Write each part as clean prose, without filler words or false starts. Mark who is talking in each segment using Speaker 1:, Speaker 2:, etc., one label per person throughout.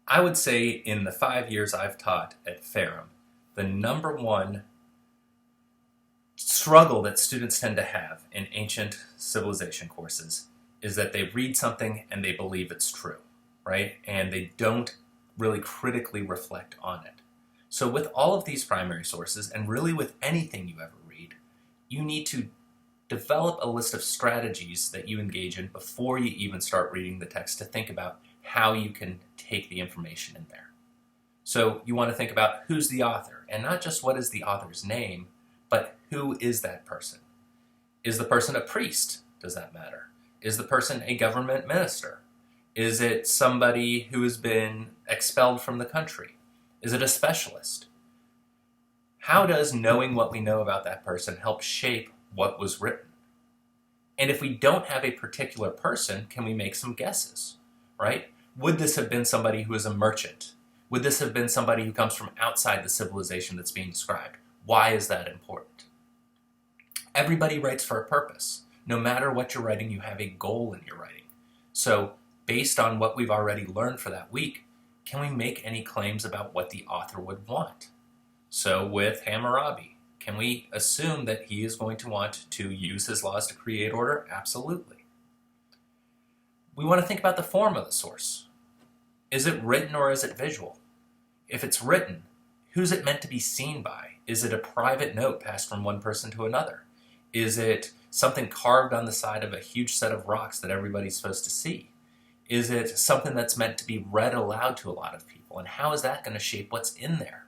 Speaker 1: I would say in the 5 years I've taught at Ferrum, the number one struggle that students tend to have in ancient civilization courses is that they read something and they believe it's true, right? And they don't really critically reflect on it. So with all of these primary sources, and really with anything you ever read, you need to develop a list of strategies that you engage in before you even start reading the text to think about how you can take the information in there. So you want to think about who's the author, and not just what is the author's name, but who is that person? Is the person a priest? Does that matter? Is the person a government minister? Is it somebody who has been expelled from the country? Is it a specialist? How does knowing what we know about that person help shape what was written? And if we don't have a particular person, can we make some guesses, right? Would this have been somebody who is a merchant? Would this have been somebody who comes from outside the civilization that's being described? Why is that important? Everybody writes for a purpose. No matter what you're writing, you have a goal in your writing. So based on what we've already learned for that week, can we make any claims about what the author would want? So with Hammurabi, can we assume that he is going to want to use his laws to create order? Absolutely. We want to think about the form of the source. Is it written or is it visual? If it's written, who's it meant to be seen by? Is it a private note passed from one person to another? Is it something carved on the side of a huge set of rocks that everybody's supposed to see? Is it something that's meant to be read aloud to a lot of people? And how is that going to shape what's in there?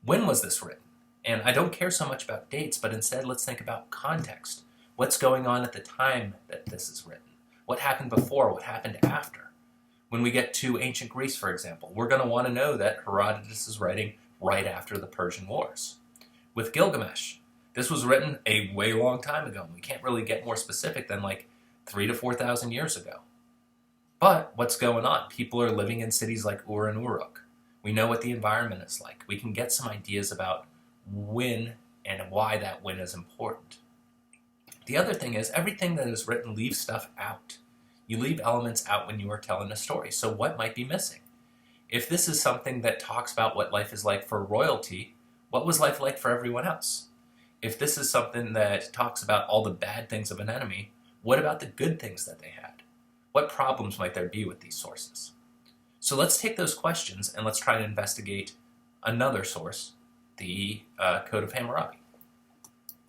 Speaker 1: When was this written? And I don't care so much about dates, but instead let's think about context. What's going on at the time that this is written? What happened before? What happened after? When we get to ancient Greece, for example, we're going to want to know that Herodotus is writing right after the Persian Wars. With Gilgamesh, this was written a way long time ago, and we can't really get more specific than like 3,000 to 4,000 years ago. But what's going on? People are living in cities like Ur and Uruk. We know what the environment is like. We can get some ideas about when and why that when is important. The other thing is everything that is written leaves stuff out. You leave elements out when you are telling a story. So what might be missing? If this is something that talks about what life is like for royalty, what was life like for everyone else? If this is something that talks about all the bad things of an enemy, what about the good things that they had? What problems might there be with these sources? So let's take those questions and let's try to investigate another source, the Code of Hammurabi.